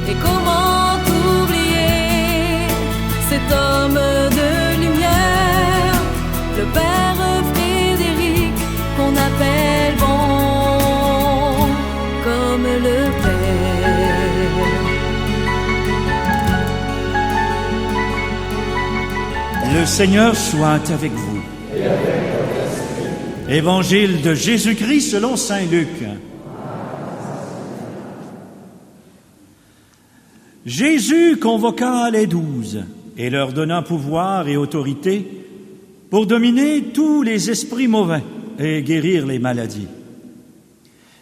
Et comment oublier cet homme de lumière, le père Frédéric, qu'on appelle bon comme le Père. Le Seigneur soit avec vous. Évangile de Jésus-Christ selon saint Luc. Jésus convoqua les 12 et leur donna pouvoir et autorité pour dominer tous les esprits mauvais et guérir les maladies.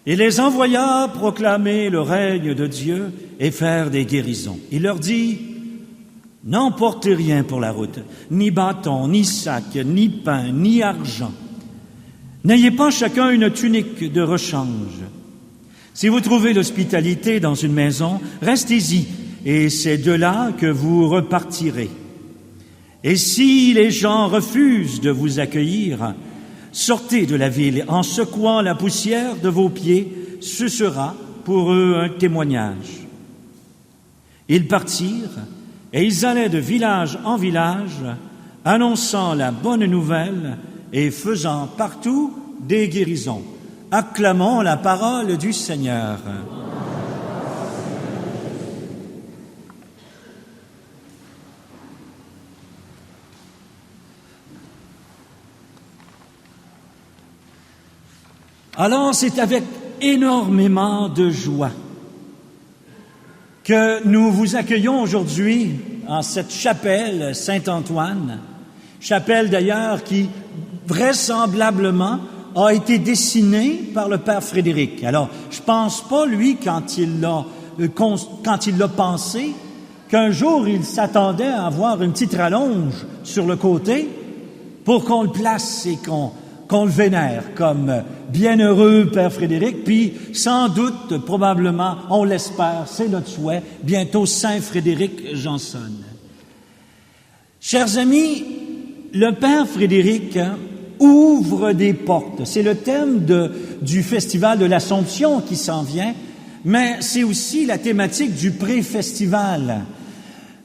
Il les envoya proclamer le règne de Dieu et faire des guérisons. Il leur dit: n'emportez rien pour la route, ni bâton, ni sac, ni pain, ni argent. N'ayez pas chacun une tunique de rechange. Si vous trouvez l'hospitalité dans une maison, restez-y, et c'est de là que vous repartirez. Et si les gens refusent de vous accueillir, sortez de la ville en secouant la poussière de vos pieds, ce sera pour eux un témoignage. Ils partirent, et ils allaient de village en village, annonçant la bonne nouvelle et faisant partout des guérisons. Acclamons la parole du Seigneur. Alors, c'est avec énormément de joie que nous vous accueillons aujourd'hui en cette chapelle Saint-Antoine, chapelle d'ailleurs qui vraisemblablement a été dessinée par le père Frédéric. Alors, je pense pas, lui, quand il l'a pensé, qu'un jour il s'attendait à avoir une petite rallonge sur le côté pour qu'on le place et qu'on le vénère comme bienheureux père Frédéric, puis sans doute, probablement, on l'espère, c'est notre souhait, bientôt Saint Frédéric Janson. Chers amis, le père Frédéric ouvre des portes. C'est le thème du Festival de l'Assomption qui s'en vient, mais c'est aussi la thématique du pré-festival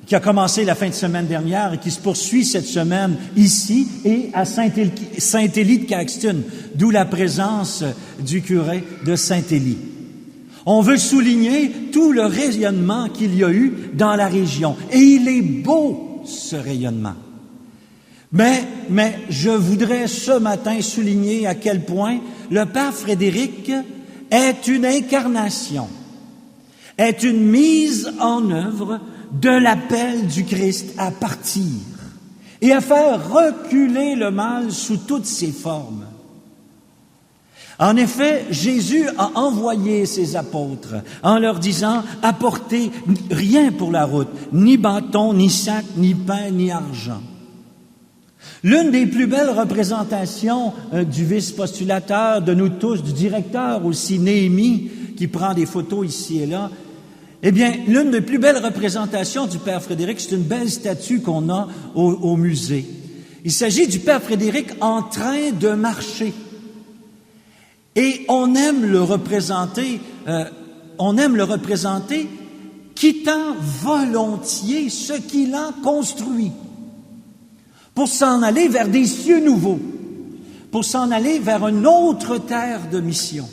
qui a commencé la fin de semaine dernière et qui se poursuit cette semaine ici et à Saint-Élie de Caxton, d'où la présence du curé de Saint-Élie. On veut souligner tout le rayonnement qu'il y a eu dans la région. Et il est beau, ce rayonnement. Mais je voudrais ce matin souligner à quel point le père Frédéric est une incarnation, est une mise en œuvre de l'appel du Christ à partir et à faire reculer le mal sous toutes ses formes. En effet, Jésus a envoyé ses apôtres en leur disant « Apportez rien pour la route, ni bâton, ni sac, ni pain, ni argent. » L'une des plus belles représentations du vice-postulateur, de nous tous, du directeur aussi, Néhémie, qui prend des photos ici et là, eh bien, l'une des plus belles représentations du Père Frédéric, c'est une belle statue qu'on a au musée. Il s'agit du Père Frédéric en train de marcher. Et on aime le représenter quittant volontiers ce qu'il a construit pour s'en aller vers des cieux nouveaux, pour s'en aller vers une autre terre de mission.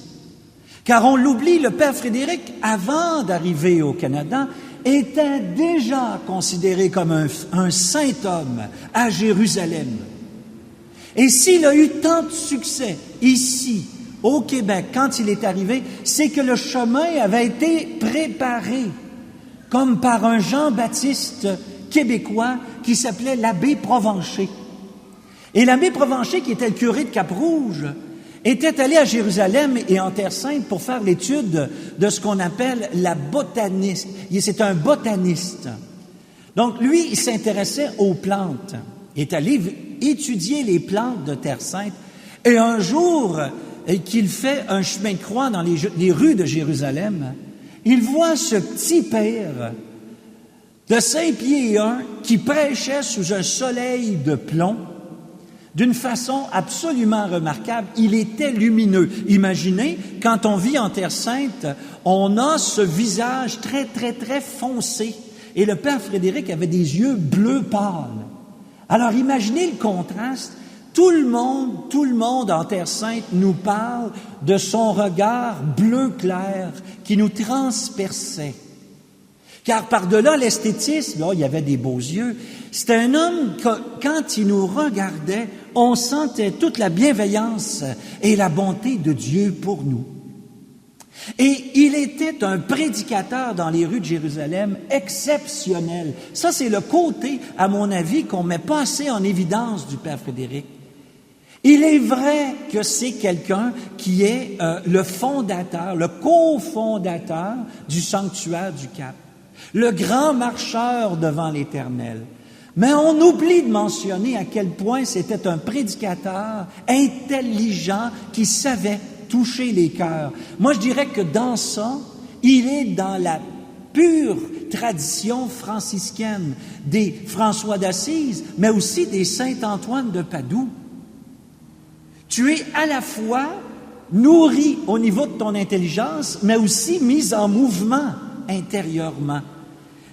Car on l'oublie, le Père Frédéric, avant d'arriver au Canada, était déjà considéré comme un saint homme à Jérusalem. Et s'il a eu tant de succès ici, au Québec, quand il est arrivé, c'est que le chemin avait été préparé, comme par un Jean-Baptiste québécois qui s'appelait l'abbé Provencher. Et l'abbé Provencher, qui était le curé de Cap-Rouge, était allé à Jérusalem et en Terre Sainte pour faire l'étude de ce qu'on appelle la botaniste. C'est un botaniste. Donc, lui, il s'intéressait aux plantes. Il est allé étudier les plantes de Terre Sainte. Et un jour, qu'il fait un chemin de croix dans les rues de Jérusalem, il voit ce petit père de 5 pieds et 1 qui prêchait sous un soleil de plomb d'une façon absolument remarquable. Il était lumineux. Imaginez, quand on vit en Terre Sainte, on a ce visage très, très, très foncé. Et le Père Frédéric avait des yeux bleu pâle. Alors imaginez le contraste. Tout le monde en Terre Sainte nous parle de son regard bleu clair qui nous transperçait. Car par-delà l'esthétisme, là, il y avait des beaux yeux. C'était un homme que, quand il nous regardait, on sentait toute la bienveillance et la bonté de Dieu pour nous. Et il était un prédicateur dans les rues de Jérusalem exceptionnel. Ça, c'est le côté, à mon avis, qu'on met pas assez en évidence du Père Frédéric. Il est vrai que c'est quelqu'un qui est le fondateur, le cofondateur du sanctuaire du Cap, le grand marcheur devant l'Éternel. Mais on oublie de mentionner à quel point c'était un prédicateur intelligent qui savait toucher les cœurs. Moi, je dirais que dans ça, il est dans la pure tradition franciscaine des François d'Assise, mais aussi des Saint-Antoine de Padoue. Tu es à la fois nourri au niveau de ton intelligence, mais aussi mis en mouvement intérieurement.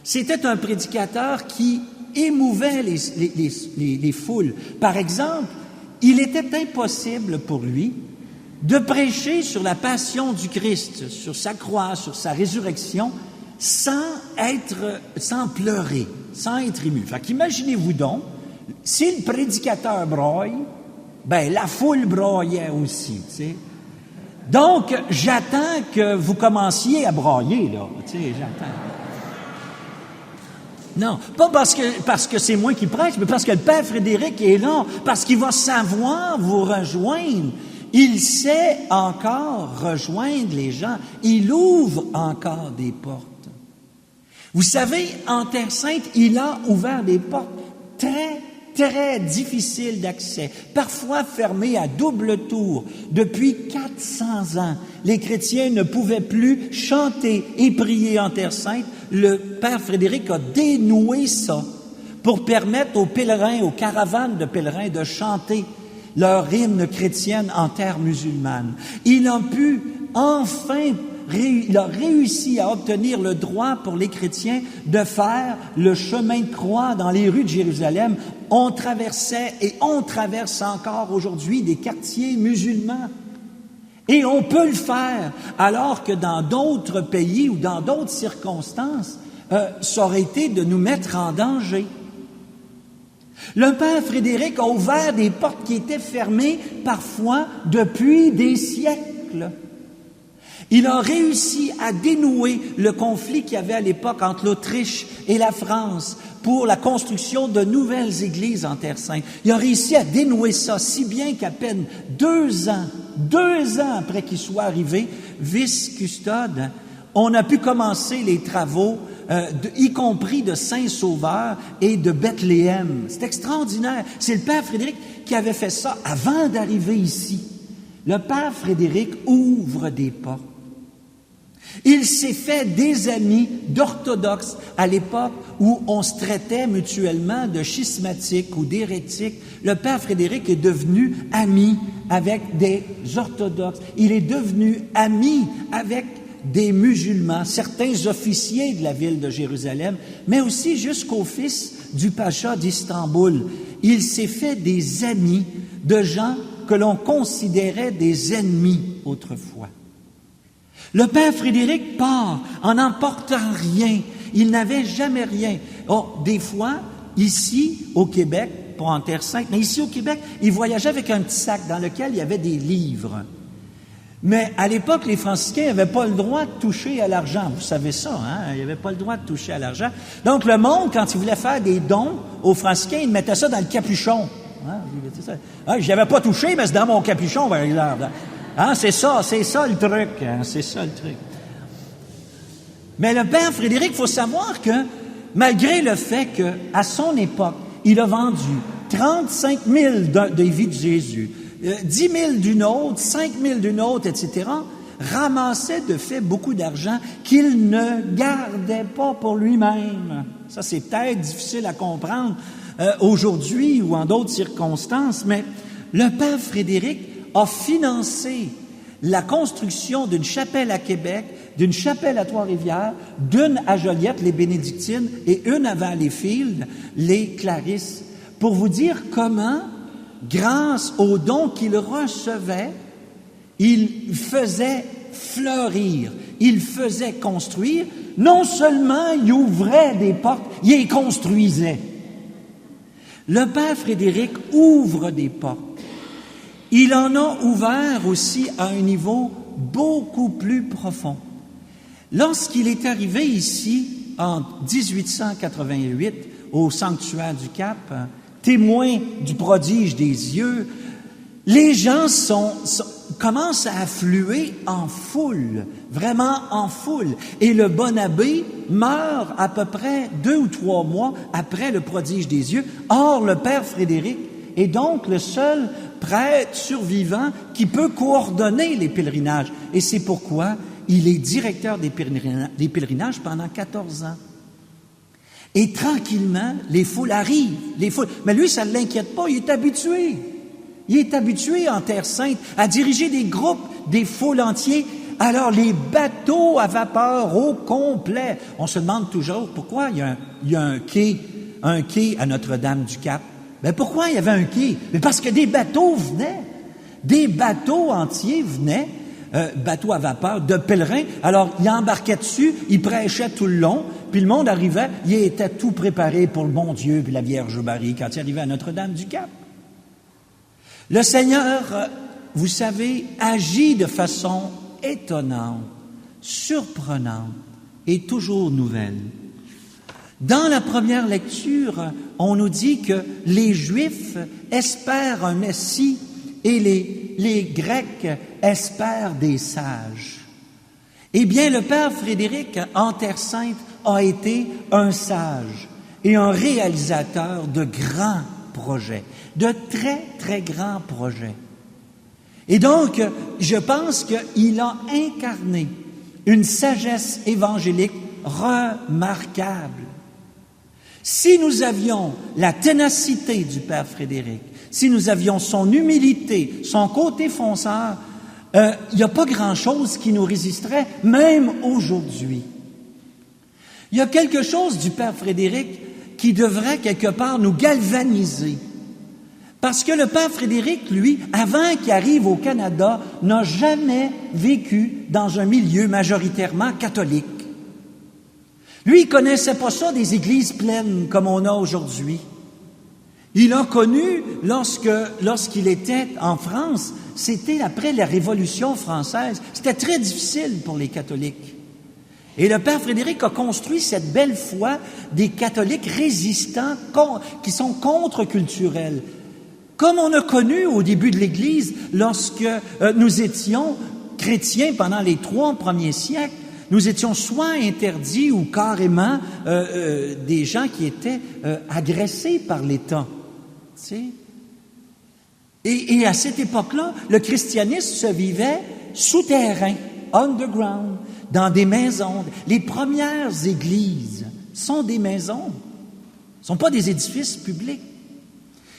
C'était un prédicateur qui émouvait les foules. Par exemple, il était impossible pour lui de prêcher sur la passion du Christ, sur sa croix, sur sa résurrection, sans pleurer, sans être ému. Fait qu'imaginez-vous donc, si le prédicateur broye, ben la foule broyait aussi, tu sais. Donc, j'attends que vous commenciez à brailler, là, tu sais, j'attends. Non, pas parce que c'est moi qui prêche, mais parce que le Père Frédéric est là, parce qu'il va savoir vous rejoindre. Il sait encore rejoindre les gens. Il ouvre encore des portes. Vous savez, en Terre Sainte, il a ouvert des portes très, très difficiles d'accès, parfois fermées à double tour. Depuis 400 ans, les chrétiens ne pouvaient plus chanter et prier en Terre Sainte. Le Père Frédéric a dénoué ça pour permettre aux pèlerins, aux caravanes de pèlerins de chanter leur hymne chrétienne en terre musulmane. Il a réussi à obtenir le droit pour les chrétiens de faire le chemin de croix dans les rues de Jérusalem. On traversait et on traverse encore aujourd'hui des quartiers musulmans. Et on peut le faire, alors que dans d'autres pays ou dans d'autres circonstances, ça aurait été de nous mettre en danger. Le Père Frédéric a ouvert des portes qui étaient fermées parfois depuis des siècles. Il a réussi à dénouer le conflit qu'il y avait à l'époque entre l'Autriche et la France pour la construction de nouvelles églises en Terre Sainte. Il a réussi à dénouer ça, si bien qu'à peine 2 ans après qu'il soit arrivé, vice-custode, on a pu commencer les travaux, y compris de Saint-Sauveur et de Bethléem. C'est extraordinaire. C'est le Père Frédéric qui avait fait ça avant d'arriver ici. Le Père Frédéric ouvre des portes. Il s'est fait des amis d'orthodoxes à l'époque où on se traitait mutuellement de schismatiques ou d'hérétiques. Le Père Frédéric est devenu ami avec des orthodoxes. Il est devenu ami avec des musulmans, certains officiers de la ville de Jérusalem, mais aussi jusqu'au fils du pacha d'Istanbul. Il s'est fait des amis de gens que l'on considérait des ennemis autrefois. Le Père Frédéric part en n'emportant rien. Il n'avait jamais rien. Oh, des fois, ici, au Québec, pas en Terre Sainte, mais ici au Québec, il voyageait avec un petit sac dans lequel il y avait des livres. Mais à l'époque, les franciscains n'avaient pas le droit de toucher à l'argent. Vous savez ça, hein? Ils n'avaient pas le droit de toucher à l'argent. Donc, le monde, quand il voulait faire des dons aux franciscains, il mettait ça dans le capuchon. Hein? Je n'avais pas touché, mais c'est dans mon capuchon, par exemple. Hein? C'est ça le truc. Hein? C'est ça le truc. Mais le Père Frédéric, il faut savoir que, malgré le fait qu'à son époque, il a vendu 35 000 des vies de Jésus, 10 000 d'une autre, 5 000 d'une autre, etc., ramassait de fait beaucoup d'argent qu'il ne gardait pas pour lui-même. Ça, c'est peut-être difficile à comprendre aujourd'hui ou en d'autres circonstances, mais le père Frédéric a financé la construction d'une chapelle à Québec, d'une chapelle à Trois-Rivières, d'une à Joliette, les Bénédictines, et une à Valleyfield, les Clarisses, pour vous dire comment, grâce aux dons qu'il recevait, il faisait fleurir, il faisait construire. Non seulement il ouvrait des portes, il les construisait. Le père Frédéric ouvre des portes. Il en a ouvert aussi à un niveau beaucoup plus profond. Lorsqu'il est arrivé ici, en 1888, au sanctuaire du Cap, témoin du prodige des yeux, les gens commencent à affluer en foule, vraiment en foule. Et le bon abbé meurt à peu près 2 ou 3 mois après le prodige des yeux. Or, le père Frédéric est donc le seul prêtre survivant qui peut coordonner les pèlerinages. Et c'est pourquoi il est directeur des pèlerinages pendant 14 ans. Et tranquillement, les foules arrivent. Mais lui, ça ne l'inquiète pas, il est habitué. Il est habitué en Terre Sainte à diriger des groupes, des foules entiers. Alors, les bateaux à vapeur au complet. On se demande toujours pourquoi il y a un quai à Notre-Dame-du-Cap. Ben pourquoi il y avait un quai? Mais parce que des bateaux venaient. Des bateaux entiers venaient, bateaux à vapeur, de pèlerins. Alors, ils embarquaient dessus, ils prêchaient tout le long, puis le monde arrivait, il était tout préparé pour le bon Dieu puis la Vierge Marie quand il arrivait à Notre-Dame-du-Cap. Le Seigneur, vous savez, agit de façon étonnante, surprenante et toujours nouvelle. Dans la première lecture, on nous dit que les Juifs espèrent un Messie et les Grecs espèrent des sages. Eh bien, le père Frédéric, en Terre Sainte, a été un sage et un réalisateur de grands projets, de très, très grands projets. Et donc, je pense qu'il a incarné une sagesse évangélique remarquable. Si nous avions la ténacité du père Frédéric, si nous avions son humilité, son côté fonceur, il n'y a pas grand-chose qui nous résisterait, même aujourd'hui. Il y a quelque chose du père Frédéric qui devrait quelque part nous galvaniser. Parce que le père Frédéric, lui, avant qu'il arrive au Canada, n'a jamais vécu dans un milieu majoritairement catholique. Lui, il ne connaissait pas ça des églises pleines comme on a aujourd'hui. Il a connu, lorsqu'il était en France, c'était après la Révolution française. C'était très difficile pour les catholiques. Et le père Frédéric a construit cette belle foi des catholiques résistants, qui sont contre-culturels. Comme on a connu au début de l'Église, lorsque nous étions chrétiens pendant les 3 premiers siècles, nous étions soit interdits ou carrément des gens qui étaient agressés par l'État. Tu sais? Et à cette époque-là, le christianisme se vivait souterrain, underground, dans des maisons. Les premières églises sont des maisons, ne sont pas des édifices publics.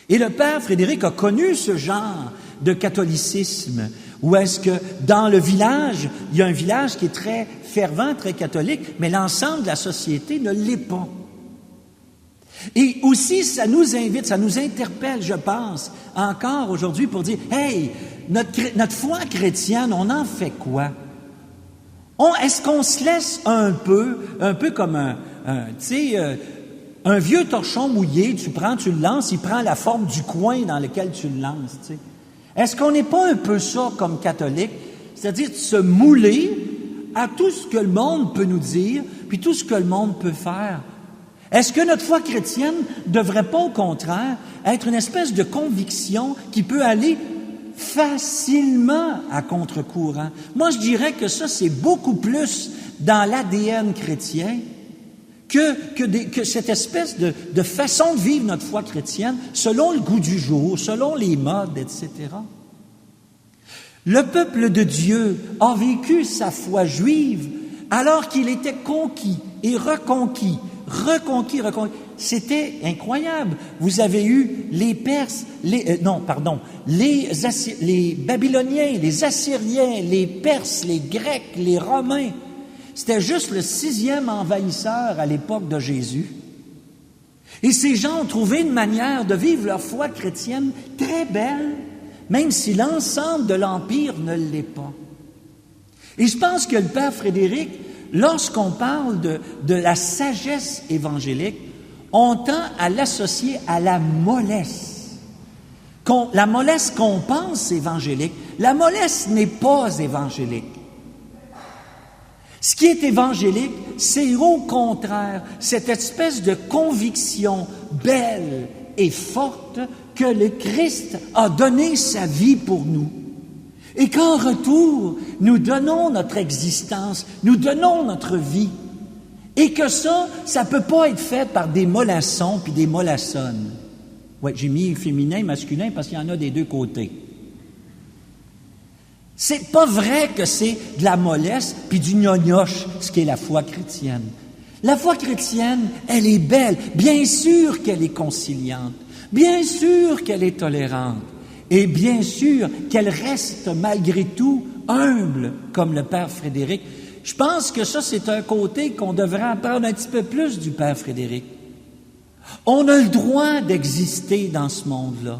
Et le père Frédéric a connu ce genre de catholicisme, où est-ce que dans le village, il y a un village qui est très fervent, très catholique, mais l'ensemble de la société ne l'est pas. Et aussi, ça nous invite, ça nous interpelle, je pense, encore aujourd'hui pour dire, hey, notre foi chrétienne, on en fait quoi? Est-ce qu'on se laisse un peu comme un vieux torchon mouillé, tu le lances, il prend la forme du coin dans lequel tu le lances, tu sais. Est-ce qu'on n'est pas un peu ça comme catholique? C'est-à-dire de se mouler à tout ce que le monde peut nous dire, puis tout ce que le monde peut faire. Est-ce que notre foi chrétienne ne devrait pas, au contraire, être une espèce de conviction qui peut aller facilement à contre-courant? Moi, je dirais que ça, c'est beaucoup plus dans l'ADN chrétien que cette espèce de façon de vivre notre foi chrétienne selon le goût du jour, selon les modes, etc. Le peuple de Dieu a vécu sa foi juive alors qu'il était conquis et reconquis, reconquis. C'était incroyable. Vous avez eu les Perses, les Babyloniens, les Assyriens, les Perses, les Grecs, les Romains. C'était juste le 6e envahisseur à l'époque de Jésus. Et ces gens ont trouvé une manière de vivre leur foi chrétienne très belle, même si l'ensemble de l'Empire ne l'est pas. Et je pense que le Père Frédéric, lorsqu'on parle de la sagesse évangélique, on tend à l'associer à la mollesse. La mollesse qu'on pense évangélique, la mollesse n'est pas évangélique. Ce qui est évangélique, c'est au contraire cette espèce de conviction belle et forte que le Christ a donné sa vie pour nous. Et qu'en retour, nous donnons notre existence, nous donnons notre vie. Et que ça peut pas être fait par des mollassons puis des mollassonnes. Oui, j'ai mis féminin et masculin parce qu'il y en a des deux côtés. C'est pas vrai que c'est de la mollesse puis du gnognoche, ce qui est la foi chrétienne. La foi chrétienne, elle est belle. Bien sûr qu'elle est conciliante. Bien sûr qu'elle est tolérante. Et bien sûr qu'elle reste malgré tout humble, comme le Père Frédéric. Je pense que ça, c'est un côté qu'on devrait apprendre un petit peu plus du Père Frédéric. On a le droit d'exister dans ce monde-là.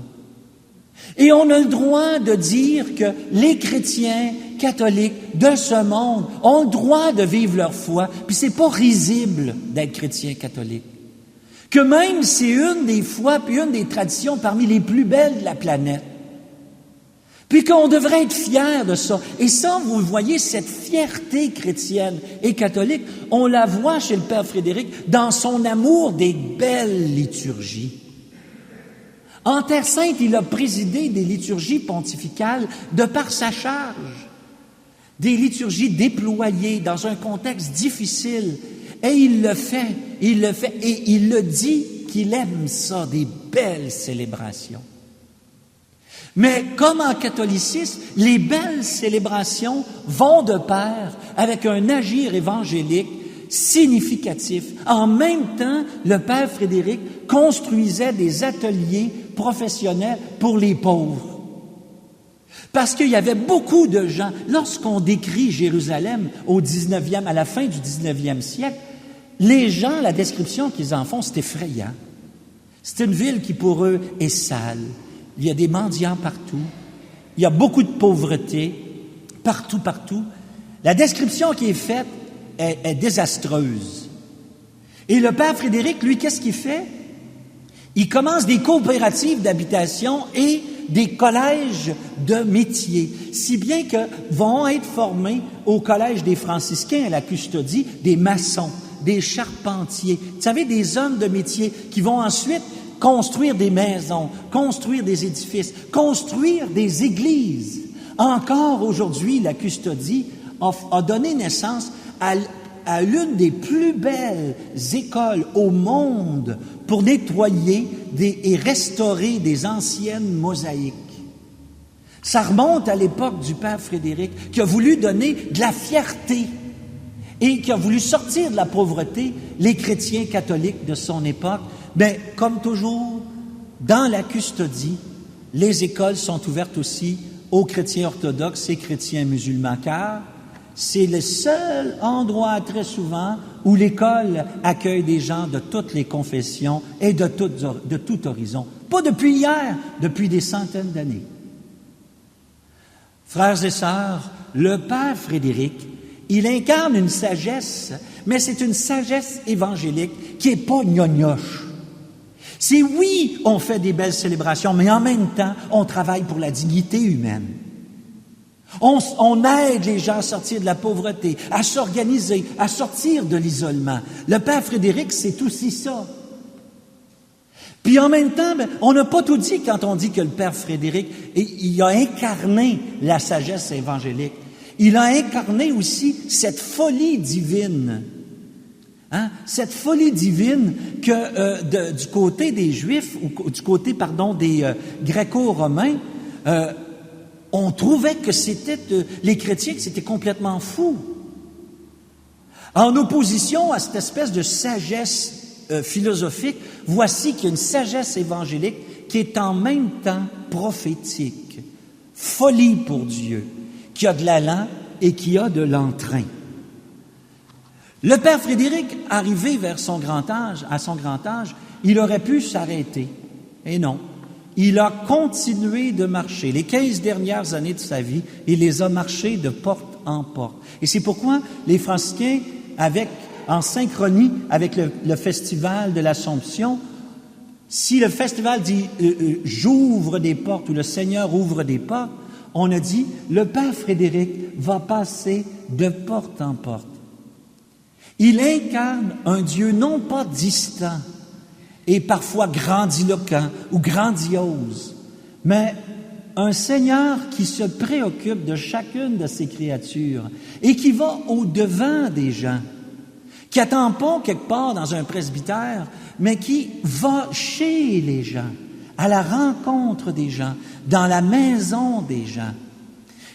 Et on a le droit de dire que les chrétiens catholiques de ce monde ont le droit de vivre leur foi, puis c'est pas risible d'être chrétien catholique. Que même c'est une des foi puis une des traditions parmi les plus belles de la planète. Puis qu'on devrait être fier de ça. Et ça, vous voyez, cette fierté chrétienne et catholique, on la voit chez le Père Frédéric dans son amour des belles liturgies. En Terre Sainte, il a présidé des liturgies pontificales de par sa charge. Des liturgies déployées dans un contexte difficile. Et il le fait, et il le dit qu'il aime ça, des belles célébrations. Mais comme en catholicisme, les belles célébrations vont de pair avec un agir évangélique significatif. En même temps, le Père Frédéric construisait des ateliers professionnels pour les pauvres. Parce qu'il y avait beaucoup de gens, lorsqu'on décrit Jérusalem à la fin du 19e siècle, les gens, la description qu'ils en font, c'est effrayant. C'est une ville qui pour eux est sale. Il y a des mendiants partout. Il y a beaucoup de pauvreté partout. La description qui est faite est désastreuse. Et le Père Frédéric, lui, qu'est-ce qu'il fait? Il commence des coopératives d'habitation et des collèges de métiers, si bien que vont être formés au collège des franciscains à la Custodie des maçons, des charpentiers, vous savez, des hommes de métier qui vont ensuite construire des maisons, construire des édifices, construire des églises. Encore aujourd'hui, la Custodie a donné naissance à l'une des plus belles écoles au monde pour nettoyer et restaurer des anciennes mosaïques. Ça remonte à l'époque du Père Frédéric, qui a voulu donner de la fierté et qui a voulu sortir de la pauvreté les chrétiens catholiques de son époque. Mais comme toujours, dans la Custodie, les écoles sont ouvertes aussi aux chrétiens orthodoxes et chrétiens musulmans, car c'est le seul endroit très souvent où l'école accueille des gens de toutes les confessions et de tout horizon. Pas depuis hier, depuis des centaines d'années. Frères et sœurs, le Père Frédéric, il incarne une sagesse, mais c'est une sagesse évangélique qui n'est pas gnognoche. C'est oui, on fait des belles célébrations, mais en même temps, on travaille pour la dignité humaine. On aide les gens à sortir de la pauvreté, à s'organiser, à sortir de l'isolement. Le Père Frédéric, c'est aussi ça. Puis en même temps, on n'a pas tout dit quand on dit que le Père Frédéric, il a incarné la sagesse évangélique. Il a incarné aussi cette folie divine. Cette folie divine que du côté des Juifs, ou du côté, des Gréco-Romains, on trouvait que c'était les chrétiens, que c'était complètement fou. En opposition à cette espèce de sagesse philosophique, voici qu'il y a une sagesse évangélique qui est en même temps prophétique. Folie pour Dieu, qui a de l'allant et qui a de l'entrain. Le père Frédéric, arrivé à son grand âge, il aurait pu s'arrêter. Et non. Il a continué de marcher. Les 15 dernières années de sa vie, il les a marchés de porte en porte. Et c'est pourquoi les franciscains, en synchronie avec le festival de l'Assomption, si le festival dit « j'ouvre des portes » ou « le Seigneur ouvre des portes », on a dit « le père Frédéric va passer de porte en porte ». Il incarne un Dieu non pas distant et parfois grandiloquent ou grandiose, mais un Seigneur qui se préoccupe de chacune de ses créatures et qui va au-devant des gens, qui n'attend pas quelque part dans un presbytère, mais qui va chez les gens, à la rencontre des gens, dans la maison des gens.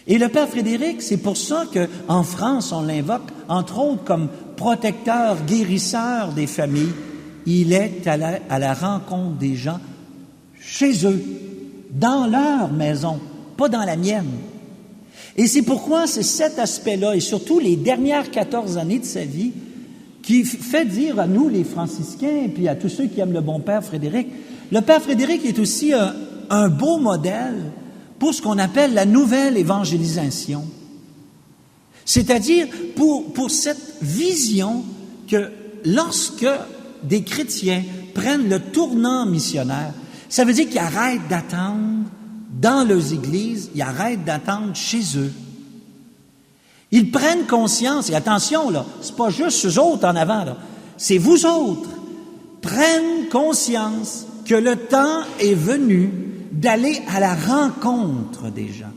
Et le père Frédéric, c'est pour ça qu'en France, on l'invoque, entre autres, comme protecteur, guérisseur des familles. Il est à la rencontre des gens, chez eux, dans leur maison, pas dans la mienne. Et c'est pourquoi c'est cet aspect-là, et surtout les dernières 14 années de sa vie, qui fait dire à nous, les franciscains, et puis à tous ceux qui aiment le bon père Frédéric, le père Frédéric est aussi un beau modèle pour ce qu'on appelle la nouvelle évangélisation. C'est-à-dire pour cette vision que lorsque des chrétiens prennent le tournant missionnaire, ça veut dire qu'ils arrêtent d'attendre dans leurs églises, ils arrêtent d'attendre chez eux. Ils prennent conscience, et attention, là, c'est pas juste eux autres en avant, là, c'est vous autres, prennent conscience que le temps est venu d'aller à la rencontre des gens,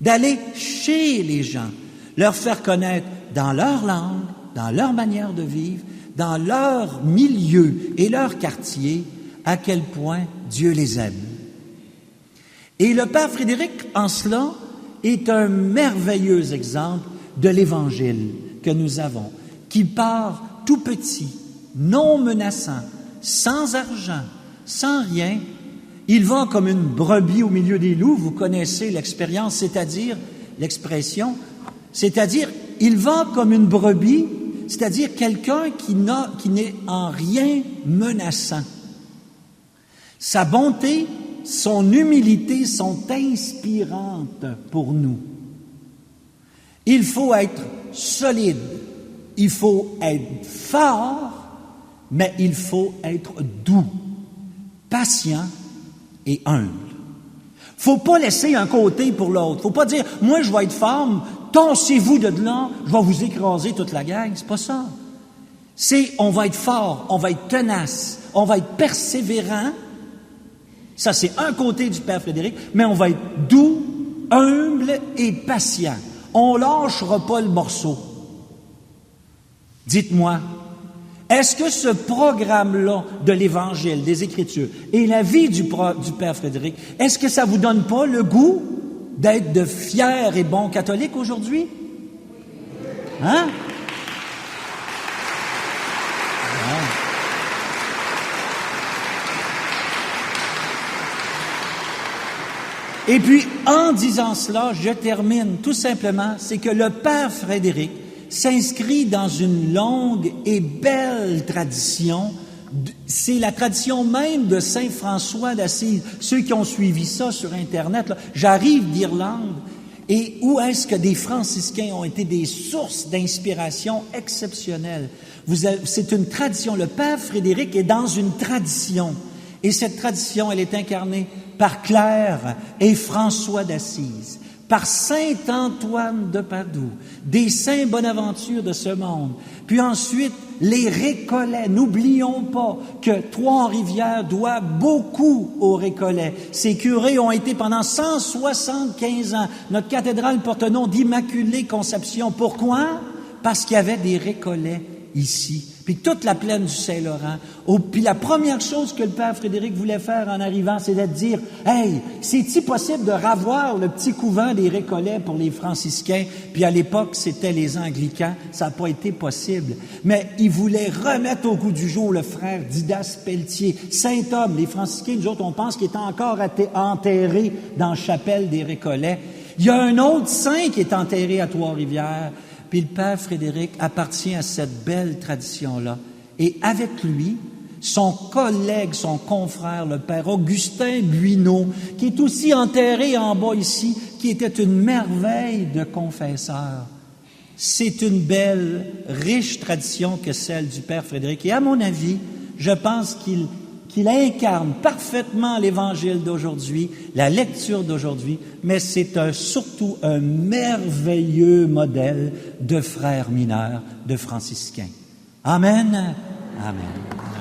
d'aller chez les gens, leur faire connaître dans leur langue, dans leur manière de vivre, dans leur milieu et leur quartier, à quel point Dieu les aime. Et le père Frédéric, en cela, est un merveilleux exemple de l'Évangile que nous avons, qui part tout petit, non menaçant, sans argent, sans rien. Il va comme une brebis au milieu des loups, vous connaissez l'expérience, c'est-à-dire l'expression, c'est-à-dire il va comme une brebis, c'est-à-dire quelqu'un qui n'est en rien menaçant. Sa bonté, son humilité sont inspirantes pour nous. Il faut être solide, il faut être fort, mais il faut être doux, patient et humble. Faut pas laisser un côté pour l'autre. Faut pas dire, moi je vais être fort, tassez-vous de là, je vais vous écraser toute la gang. C'est pas ça. C'est, on va être fort, on va être tenace, on va être persévérant. Ça, c'est un côté du père Frédéric, mais on va être doux, humble et patient. On lâchera pas le morceau. Dites-moi, est-ce que ce programme-là de l'Évangile, des Écritures, et la vie du père Frédéric, est-ce que ça vous donne pas le goût d'être de fiers et bons catholiques aujourd'hui? Hein? Et puis, en disant cela, je termine tout simplement, c'est que le père Frédéric s'inscrit dans une longue et belle tradition. C'est la tradition même de Saint François d'Assise. Ceux qui ont suivi ça sur Internet, là, j'arrive d'Irlande, et où est-ce que des franciscains ont été des sources d'inspiration exceptionnelles. C'est une tradition. Le père Frédéric est dans une tradition. Et cette tradition, elle est incarnée par Claire et François d'Assise, par Saint Antoine de Padoue, des saints Bonaventure de ce monde, puis ensuite les Récollets. N'oublions pas que Trois-Rivières doit beaucoup aux Récollets. Ces curés ont été pendant 175 ans. Notre cathédrale porte le nom d'Immaculée Conception. Pourquoi? Parce qu'il y avait des Récollets ici. puis toute la plaine du Saint-Laurent. Puis la première chose que le père Frédéric voulait faire en arrivant, c'était de dire, « Hey, c'est-il possible de ravoir le petit couvent des Récollets pour les franciscains? » Puis à l'époque, c'était les anglicans. Ça n'a pas été possible. Mais il voulait remettre au goût du jour le frère Didas Pelletier, Saint-Homme. Les franciscains, nous autres, on pense qu'il est encore enterré dans la chapelle des Récollets. Il y a un autre saint qui est enterré à Trois-Rivières. Puis le père Frédéric appartient à cette belle tradition-là. Et avec lui, son collègue, son confrère, le père Augustin Buineau, qui est aussi enterré en bas ici, qui était une merveille de confesseur. C'est une belle, riche tradition que celle du père Frédéric. Et à mon avis, je pense qu'il incarne parfaitement l'Évangile d'aujourd'hui, la lecture d'aujourd'hui, mais c'est surtout un merveilleux modèle de frère mineur, de franciscain. Amen. Amen.